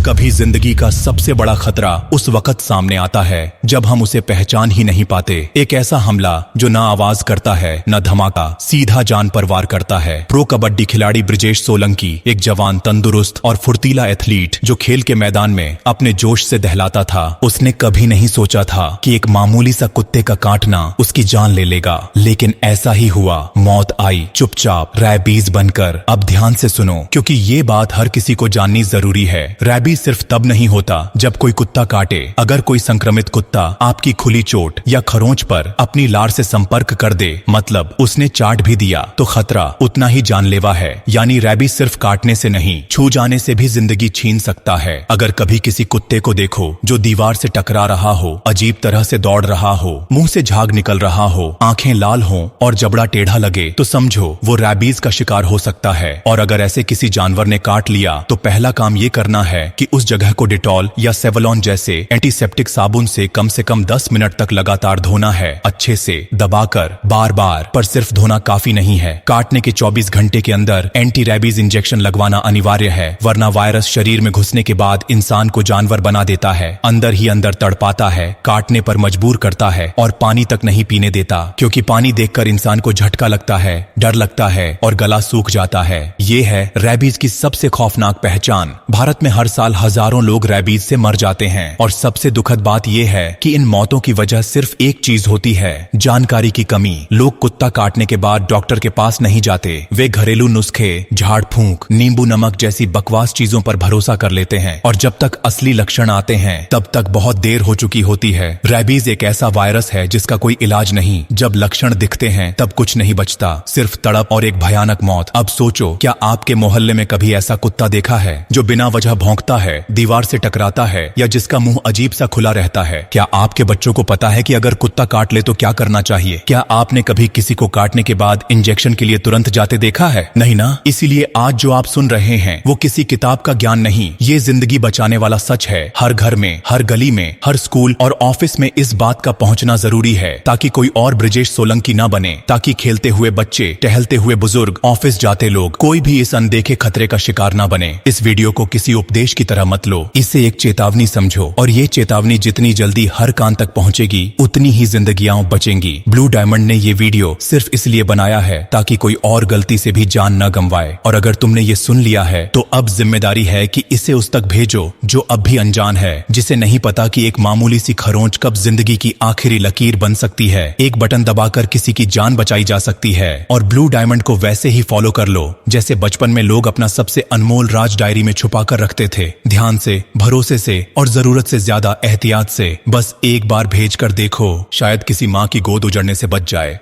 कभी जिंदगी का सबसे बड़ा खतरा उस वक्त सामने आता है जब हम उसे पहचान ही नहीं पाते। एक ऐसा हमला जो ना आवाज करता है न धमाका, सीधा जान पर वार करता है। प्रो कबड्डी खिलाड़ी ब्रिजेश सोलंकी एक जवान, तंदुरुस्त और फुर्तीला एथलीट जो खेल के मैदान में अपने जोश से दहलाता था। उसने कभी नहीं सोचा था कि एक मामूली सा कुत्ते का काटना उसकी जान ले लेगा, लेकिन ऐसा ही हुआ। मौत आई चुपचाप, रैबीज बनकर। अब ध्यान से सुनो, क्योंकि ये बात हर किसी को जाननी जरूरी है। रैबीज सिर्फ तब नहीं होता जब कोई कुत्ता काटे। अगर कोई संक्रमित कुत्ता आपकी खुली चोट या खरोंच पर अपनी लार से संपर्क कर दे, मतलब उसने चाट भी दिया, तो खतरा उतना ही जानलेवा है। यानी रैबीज सिर्फ काटने से नहीं, छू जाने से भी जिंदगी छीन सकता है। अगर कभी किसी कुत्ते को देखो जो दीवार से टकरा रहा हो, अजीब तरह से दौड़ रहा हो, मुंह से झाग निकल रहा हो, आंखें लाल हो और जबड़ा टेढ़ा लगे, तो समझो वो रैबीज का शिकार हो सकता है। और अगर ऐसे किसी जानवर ने काट लिया तो पहला काम ये करना है कि उस जगह को डिटॉल या सेवलॉन जैसे एंटीसेप्टिक साबुन से कम 10 मिनट तक लगातार धोना है, अच्छे से दबाकर, बार बार। पर सिर्फ धोना काफी नहीं है, काटने के 24 घंटे के अंदर एंटी रैबीज इंजेक्शन लगवाना अनिवार्य है, वरना वायरस शरीर में घुसने के बाद इंसान को जानवर बना देता है, अंदर ही अंदर तड़पाता है, काटने पर मजबूर करता है और पानी तक नहीं पीने देता, क्योंकि पानी देखकर इंसान को झटका लगता है, डर लगता है और गला सूख जाता है। ये है रैबीज की सबसे खौफनाक पहचान। भारत में हर साल हजारों लोग रैबीज से मर जाते हैं और सबसे दुखद बात यह है कि इन मौतों की वजह सिर्फ एक चीज होती है, जानकारी की कमी। लोग कुत्ता काटने के बाद डॉक्टर के पास नहीं जाते, वे घरेलू नुस्खे, झाड़ फूंक, नींबू नमक जैसी बकवास चीजों पर भरोसा कर लेते हैं और जब तक असली लक्षण आते हैं तब तक बहुत देर हो चुकी होती है। रैबीज एक ऐसा वायरस है जिसका कोई इलाज नहीं। जब लक्षण दिखते हैं तब कुछ नहीं बचता, सिर्फ तड़प और एक भयानक मौत। अब सोचो, क्या आपके मोहल्ले में कभी ऐसा कुत्ता देखा है जो बिना वजह भौंकता है, दीवार से टकराता है या जिसका मुंह अजीब सा खुला रहता है? क्या आपके बच्चों को पता है कि अगर कुत्ता काट ले तो क्या करना चाहिए? क्या आपने कभी किसी को काटने के बाद इंजेक्शन के लिए तुरंत जाते देखा है? नहीं ना। इसीलिए आज जो आप सुन रहे हैं वो किसी किताब का ज्ञान नहीं, ये जिंदगी बचाने वाला सच है। हर घर में, हर गली में, हर स्कूल और ऑफिस में इस बात का पहुंचना जरूरी है, ताकि कोई और ब्रिजेश सोलंकी ना बने, ताकि खेलते हुए बच्चे, टहलते हुए बुजुर्ग, ऑफिस जाते लोग, कोई भी इस अनदेखे खतरे का शिकार ना बने। इस वीडियो को किसी उपदेश की तरह मत लो, इसे एक चेतावनी समझो, और ये चेतावनी जितनी जल्दी हर कान तक पहुंचेगी उतनी ही जिंदगियां बचेंगी। ब्लू डायमंड ने ये वीडियो सिर्फ इसलिए बनाया है ताकि कोई और गलती से भी जान न गंवाए। और अगर तुमने ये सुन लिया है तो अब जिम्मेदारी है कि इसे उस तक भेजो जो अब भी अनजान है, जिसे नहीं पता कि एक मामूली सी खरोंच कब जिंदगी की आखिरी लकीर बन सकती है। एक बटन दबाकर किसी की जान बचाई जा सकती है। और ब्लू डायमंड को वैसे ही फॉलो कर लो जैसे बचपन में लोग अपना सबसे अनमोल राज डायरी में छुपा कर रखते थे, ध्यान से, भरोसे से और जरूरत से ज्यादा एहतियात से। बस एक बार भेज कर देखो, शायद किसी माँ की गोद उजड़ने से बच जाए।